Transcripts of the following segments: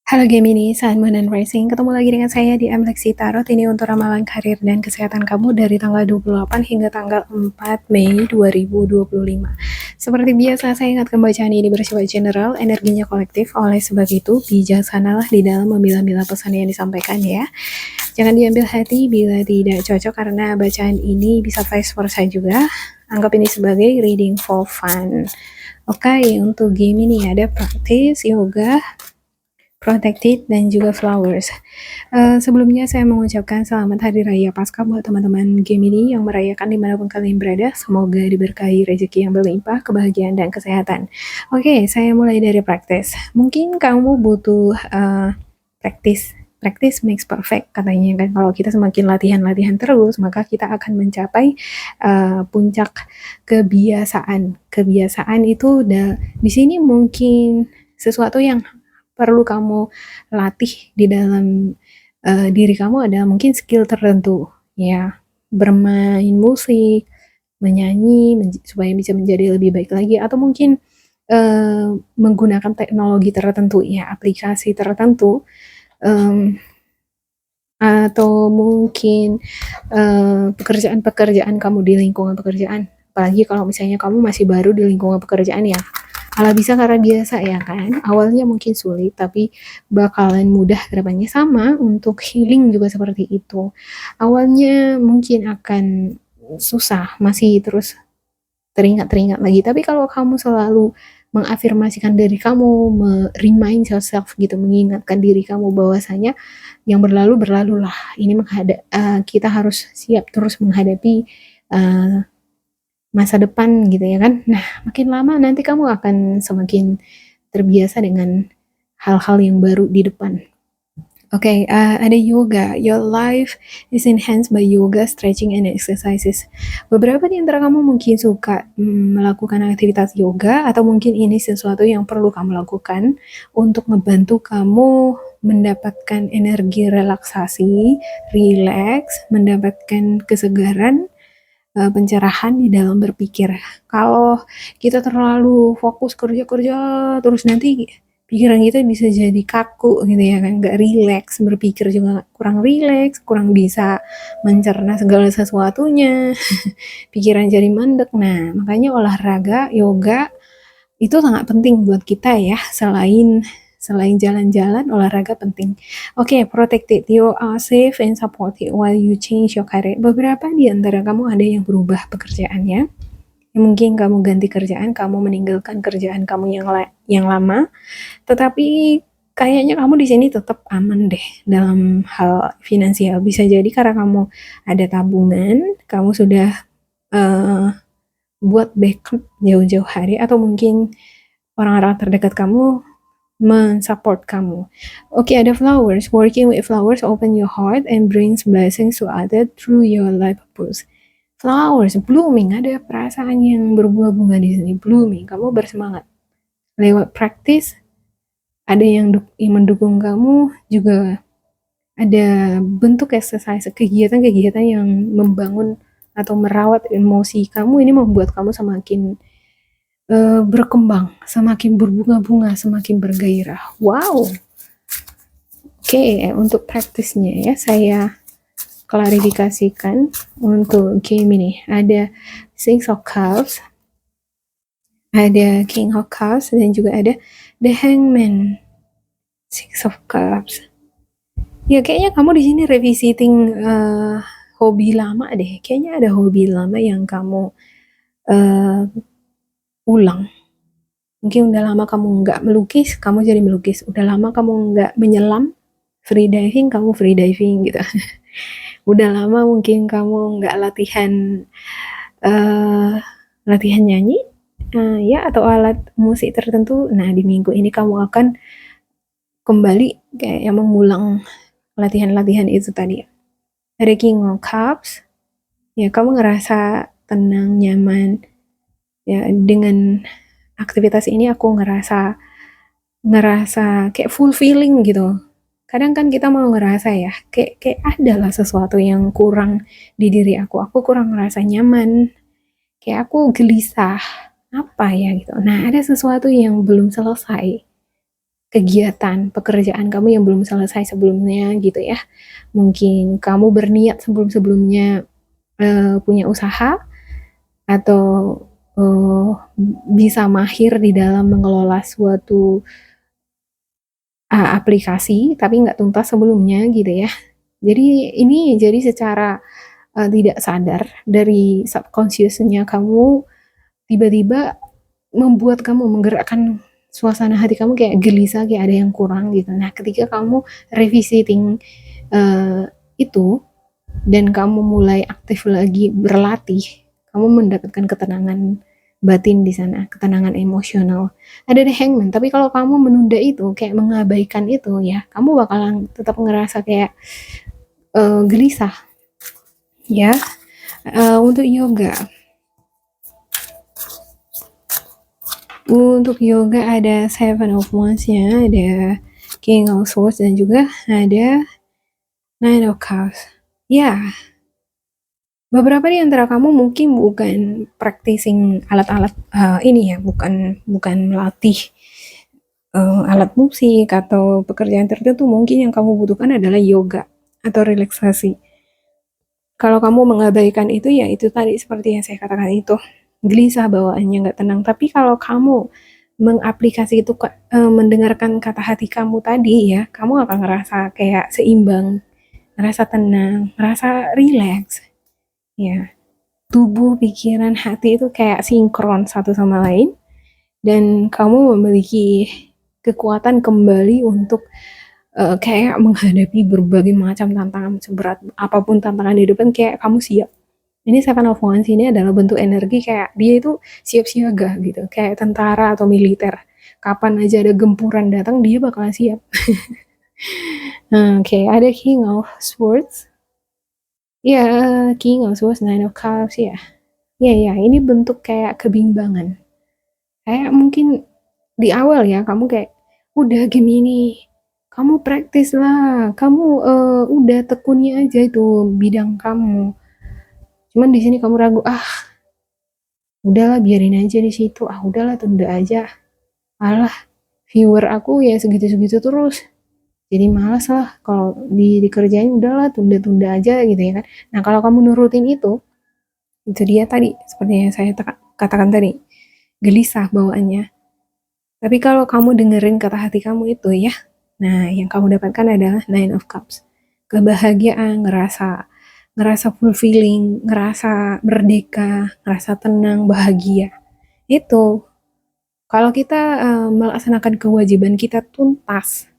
Halo Gemini, Sun, Moon, and Rising. Ketemu lagi dengan saya di Amlexi Tarot. Ini untuk ramalan karir dan kesehatan kamu dari tanggal 28 hingga tanggal 4 Mei 2025. Seperti biasa, saya ingatkan bacaan ini bersifat general, energinya kolektif. Oleh sebab itu, bijaksanalah di dalam memilah-milah pesan yang disampaikan ya. Jangan diambil hati bila tidak cocok karena bacaan ini bisa vice versa juga. Anggap ini sebagai reading for fun. Oke, untuk Gemini ada praktis yoga, protected, dan juga flowers. Sebelumnya saya mengucapkan selamat Hari Raya Paskah buat teman-teman Gemini yang merayakan dimanapun kalian berada. Semoga diberkahi rezeki yang berlimpah, kebahagiaan, dan kesehatan. Oke, saya mulai dari praktis. Mungkin kamu butuh praktis. Practice makes perfect katanya kan. Kalau kita semakin latihan terus, maka kita akan mencapai puncak kebiasaan. Kebiasaan itu di sini mungkin sesuatu yang perlu kamu latih di dalam diri kamu ada mungkin skill tertentu ya, bermain musik, menyanyi supaya bisa menjadi lebih baik lagi, atau mungkin menggunakan teknologi tertentu ya, aplikasi tertentu, atau mungkin pekerjaan-pekerjaan kamu di lingkungan pekerjaan, apalagi kalau misalnya kamu masih baru di lingkungan pekerjaan ya. Ala bisa karena biasa ya kan, awalnya mungkin sulit tapi bakalan mudah kedepannya. Sama untuk healing juga seperti itu, awalnya mungkin akan susah, masih terus teringat lagi, tapi kalau kamu selalu mengafirmasikan diri kamu, remind yourself gitu, mengingatkan diri kamu bahwasanya yang berlalu berlalulah, ini kita harus siap terus menghadapi masa depan gitu ya kan. Nah, makin lama nanti kamu akan semakin terbiasa dengan hal-hal yang baru di depan. Oke, ada yoga. Your life is enhanced by yoga, stretching, and exercises. Beberapa di antara kamu mungkin suka melakukan aktivitas yoga, atau mungkin ini sesuatu yang perlu kamu lakukan untuk membantu kamu mendapatkan energi relaksasi, relax, mendapatkan kesegaran, pencerahan di dalam berpikir. Kalau kita terlalu fokus kerja terus, nanti pikiran kita bisa jadi kaku gitu ya kan, nggak rileks, berpikir juga kurang rileks, kurang bisa mencerna segala sesuatunya, pikiran jadi mandek. Nah, makanya olahraga, yoga itu sangat penting buat kita ya, selain jalan-jalan, olahraga penting. Oke, protected. You are safe and supported while you change your career. Beberapa di antara kamu ada yang berubah pekerjaannya. Mungkin kamu ganti kerjaan, kamu meninggalkan kerjaan kamu yang lama, tetapi kayaknya kamu di sini tetap aman deh dalam hal finansial. Bisa jadi karena kamu ada tabungan, kamu sudah buat backup jauh-jauh hari, atau mungkin orang-orang terdekat kamu mensupport kamu. Oke, ada flowers. Working with flowers open your heart and brings blessings to others through your life purpose. Flowers blooming, ada perasaan yang berbunga-bunga di sini. Blooming, kamu bersemangat. Lewat praktis, ada yang mendukung kamu, juga ada bentuk exercise, kegiatan-kegiatan yang membangun atau merawat emosi kamu. Ini membuat kamu semakin berkembang, semakin berbunga-bunga, semakin bergairah. Wow. Oke, untuk praktisnya ya, saya klarifikasikan untuk game ini. Ada Six of Cups, ada King of Cups, dan juga ada The Hangman. Six of Cups. Ya, kayaknya kamu di sini revisiting hobi lama deh. Kayaknya ada hobi lama yang kamu ulang. Mungkin udah lama kamu nggak melukis, kamu jadi melukis. Udah lama kamu nggak menyelam, free diving, kamu free diving gitu. Udah lama mungkin kamu nggak latihan nyanyi, ya, atau alat musik tertentu. Nah, di minggu ini kamu akan kembali kayak yang mengulang latihan-latihan itu tadi. Ada King of Cups, ya kamu ngerasa tenang, nyaman, ya dengan aktivitas ini. Aku ngerasa kayak fulfilling gitu. Kadang kan kita mau ngerasa ya, kayak adalah sesuatu yang kurang di diri aku kurang ngerasa nyaman, kayak aku gelisah, apa ya gitu. Nah, ada sesuatu yang belum selesai kegiatan pekerjaan kamu yang belum selesai sebelumnya gitu ya. Mungkin kamu berniat sebelum-sebelumnya punya usaha atau bisa mahir di dalam mengelola suatu aplikasi tapi nggak tuntas sebelumnya gitu ya. Jadi ini jadi secara tidak sadar dari subconsciousnya kamu tiba-tiba membuat kamu menggerakkan suasana hati kamu kayak gelisah, kayak ada yang kurang gitu. Nah, ketika kamu revisiting itu dan kamu mulai aktif lagi berlatih, kamu mendapatkan ketenangan batin di sana, ketenangan emosional. Ada the hangman, tapi kalau kamu menunda itu, kayak mengabaikan itu ya, kamu bakalan tetap ngerasa kayak gelisah ya. Untuk yoga ada Seven of Wands-nya, ada King of Swords, dan juga ada Nine of Cups. Ya, beberapa di antara kamu mungkin bukan practicing alat-alat ini ya, bukan melatih alat musik atau pekerjaan tertentu. Mungkin yang kamu butuhkan adalah yoga atau relaksasi. Kalau kamu mengabaikan itu, ya itu tadi seperti yang saya katakan itu, gelisah bawaannya, nggak tenang. Tapi kalau kamu mengaplikasi itu, mendengarkan kata hati kamu tadi ya, kamu akan ngerasa kayak seimbang, ngerasa tenang, ngerasa rileks. Ya, tubuh, pikiran, hati itu kayak sinkron satu sama lain, dan kamu memiliki kekuatan kembali untuk kayak menghadapi berbagai macam tantangan, seberat apapun tantangan di depan, kayak kamu siap. Ini Seven of Wands ini adalah bentuk energi kayak dia itu siap siaga gitu, kayak tentara atau militer. Kapan aja ada gempuran datang, dia bakalan siap. Oke, ada King of Swords. Ya, King of Swords, Nine of Cups ya. Ya, ini bentuk kayak kebimbangan. Kayak mungkin di awal ya, kamu kayak, udah Gemini, kamu praktis lah, kamu udah tekuni aja itu bidang kamu. Cuman di sini kamu ragu, udahlah biarin aja di situ, udahlah tunda aja. Alah, viewer aku ya segitu-segitu terus. Jadi malas lah kalau dikerjain, udahlah tunda-tunda aja gitu ya kan. Nah, kalau kamu nurutin itu dia tadi seperti yang saya katakan tadi, gelisah bawaannya. Tapi kalau kamu dengerin kata hati kamu itu ya, nah yang kamu dapatkan adalah Nine of Cups. Kebahagiaan, ngerasa fulfilling, ngerasa merdeka, ngerasa tenang, bahagia. Itu kalau kita melaksanakan kewajiban kita tuntas,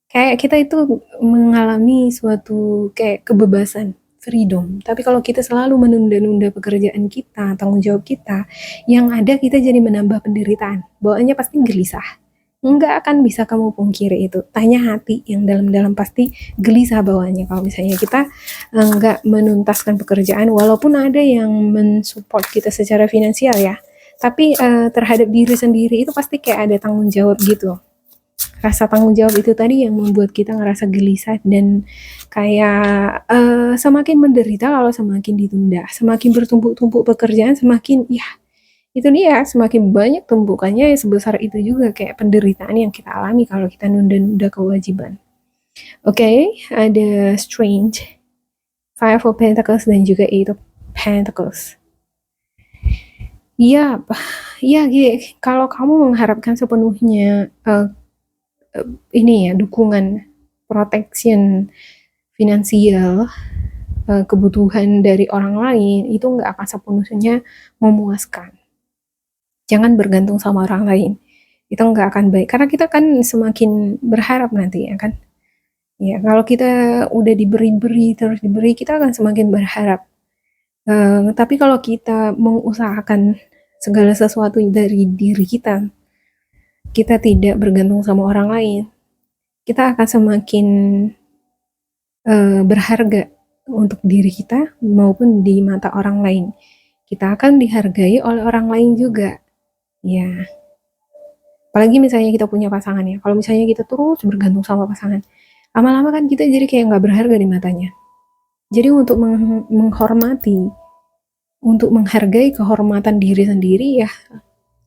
kayak kita itu mengalami suatu kayak kebebasan, freedom. Tapi kalau kita selalu menunda-nunda pekerjaan kita, tanggung jawab kita, yang ada kita jadi menambah penderitaan. Bawaannya pasti gelisah. Nggak akan bisa kamu pungkiri itu. Tanya hati yang dalam-dalam, pasti gelisah bawaannya. Kalau misalnya kita nggak menuntaskan pekerjaan, walaupun ada yang mensupport kita secara finansial ya, tapi terhadap diri sendiri itu pasti kayak ada tanggung jawab gitu. Rasa tanggung jawab itu tadi yang membuat kita ngerasa gelisah dan kayak semakin menderita kalau semakin ditunda. Semakin bertumpuk-tumpuk pekerjaan, semakin itu dia, semakin banyak tumpukannya, sebesar itu juga kayak penderitaan yang kita alami kalau kita nunda-nunda kewajiban. Oke, ada Strange, Five of Pentacles, dan juga Eight of Pentacles. Iya, kalau kamu mengharapkan sepenuhnya ini ya, dukungan, protection finansial, kebutuhan dari orang lain, itu nggak akan sepenuhnya memuaskan. Jangan bergantung sama orang lain, itu nggak akan baik, karena kita kan semakin berharap nanti ya kan. Ya, kalau kita udah diberi terus diberi, kita akan semakin berharap. Tapi kalau kita mengusahakan segala sesuatu dari diri kita, kita tidak bergantung sama orang lain, kita akan semakin berharga untuk diri kita maupun di mata orang lain. Kita akan dihargai oleh orang lain juga. Ya, apalagi misalnya kita punya pasangan ya. Kalau misalnya kita terus bergantung sama pasangan, lama-lama kan kita jadi kayak nggak berharga di matanya. Jadi untuk menghormati, untuk menghargai kehormatan diri sendiri ya,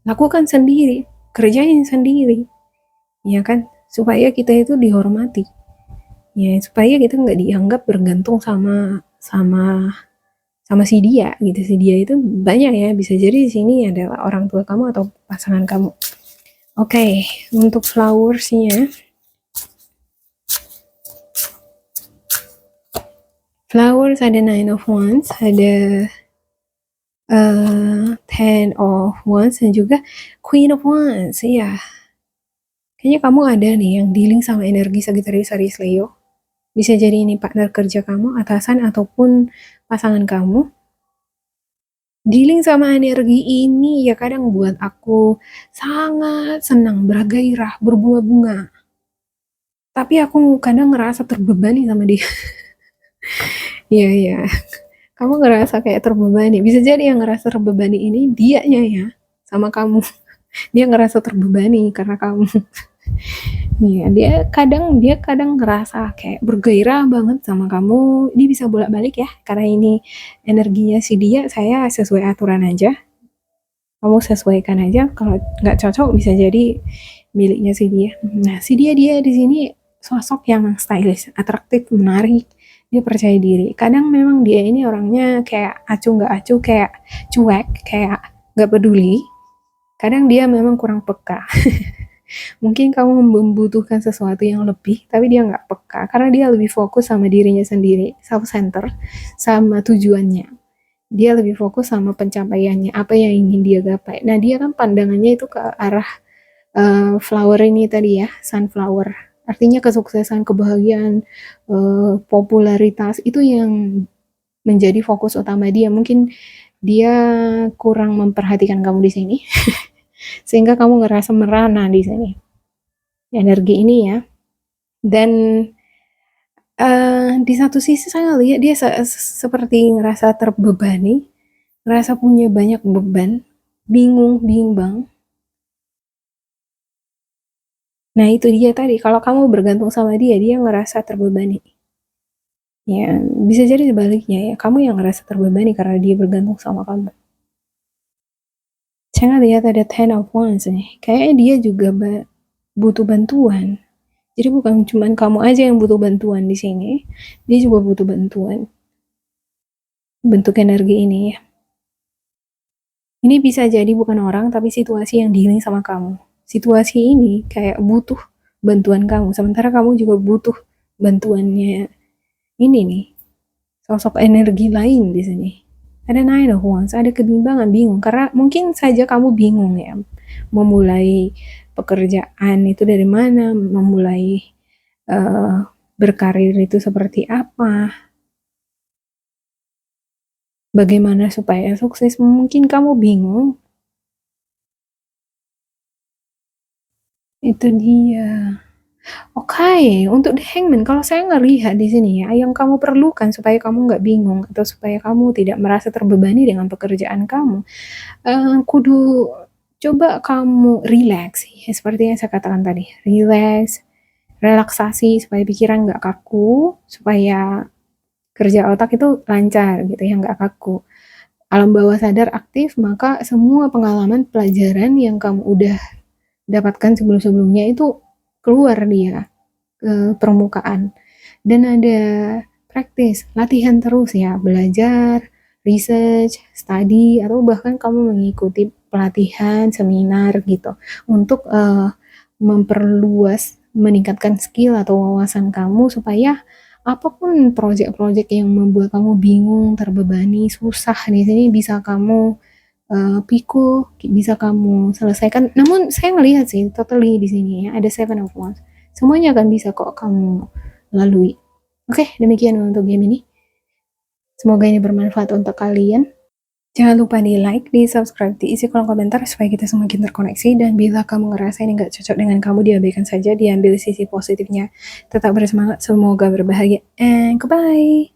lakukan sendiri, kerjain sendiri, ya kan. supaya kita itu dihormati. Ya, supaya kita nggak dianggap bergantung sama sama sama si dia gitu. Si dia itu banyak ya, bisa jadi di sini adalah orang tua kamu atau pasangan kamu. Oke, untuk flowersnya, flowers ada Nine of Wands, ada Ten of Wands, dan juga Queen of Wands. Ya, kayaknya kamu ada nih yang dealing sama energi Sagittarius, Aries, Leo. Bisa jadi ini partner kerja kamu, atasan, ataupun pasangan kamu. Dealing sama energi ini ya kadang buat aku sangat senang, bergairah, berbunga-bunga. Tapi aku kadang ngerasa terbebani sama dia. Iya, iya. Kamu ngerasa kayak terbebani. Bisa jadi yang ngerasa terbebani ini dianya ya, sama kamu. Dia ngerasa terbebani karena kamu. Iya, dia kadang ngerasa kayak bergairah banget sama kamu. Ini bisa bolak-balik ya, karena ini energinya si dia, saya sesuai aturan aja. Kamu sesuaikan aja, kalau nggak cocok bisa jadi miliknya si dia. Nah, si dia di sini sosok yang stylish, atraktif, menarik. Dia percaya diri. Kadang memang dia ini orangnya kayak acuh nggak acuh, kayak cuek, kayak nggak peduli. Kadang dia memang kurang peka. Mungkin kamu membutuhkan sesuatu yang lebih, tapi dia nggak peka karena dia lebih fokus sama dirinya sendiri, self-center, sama tujuannya. Dia lebih fokus sama pencapaiannya, apa yang ingin dia gapai. Nah, dia kan pandangannya itu ke arah flower ini tadi ya, sunflower. Artinya kesuksesan, kebahagiaan, popularitas itu yang menjadi fokus utama dia. Mungkin dia kurang memperhatikan kamu di sini, sehingga kamu ngerasa merana di sini. Energi ini ya. Dan di satu sisi saya lihat dia seperti ngerasa terbebani, ngerasa punya banyak beban, bingung, bimbang. Nah itu dia tadi, kalau kamu bergantung sama dia, dia ngerasa terbebani. Ya, bisa jadi sebaliknya ya, kamu yang ngerasa terbebani karena dia bergantung sama kamu. Saya lihat ada Ten of Wands nih, kayaknya dia juga butuh bantuan. Jadi bukan cuma kamu aja yang butuh bantuan di sini, dia juga butuh bantuan. Bentuk energi ini ya. Ini bisa jadi bukan orang, tapi situasi yang dealing sama kamu. Situasi ini kayak butuh bantuan kamu, sementara kamu juga butuh bantuannya ini nih. Sosok energi lain di sini. Ada Nine of Wands, ada kebimbangan, bingung. Karena mungkin saja kamu bingung ya, memulai pekerjaan itu dari mana, memulai berkarir itu seperti apa, bagaimana supaya sukses. Mungkin kamu bingung. Itu dia. Oke, untuk The Hangman, kalau saya ngelihat di sini ya, yang kamu perlukan supaya kamu nggak bingung atau supaya kamu tidak merasa terbebani dengan pekerjaan kamu, kudu coba kamu relax, ya, seperti yang saya katakan tadi, relax, relaksasi supaya pikiran nggak kaku, supaya kerja otak itu lancar gitu ya, nggak kaku. Alam bawah sadar aktif, maka semua pengalaman pelajaran yang kamu udah dapatkan sebelum-sebelumnya itu keluar dia ke permukaan. Dan ada praktis, latihan terus ya, belajar, research, study, atau bahkan kamu mengikuti pelatihan, seminar gitu untuk memperluas, meningkatkan skill atau wawasan kamu supaya apapun proyek-proyek yang membuat kamu bingung, terbebani, susah di sini bisa kamu pikul, bisa kamu selesaikan. Namun saya ngelihat sih totally di sini ya ada Seven of Wands. Semuanya akan bisa kok kamu lalui. Oke, demikian untuk game ini. Semoga ini bermanfaat untuk kalian. Jangan lupa di like, di subscribe, diisi kolom komentar supaya kita semakin terkoneksi. Dan bila kamu ngerasa ini nggak cocok dengan kamu, diabaikan saja, diambil sisi positifnya. Tetap bersemangat, semoga berbahagia, and goodbye.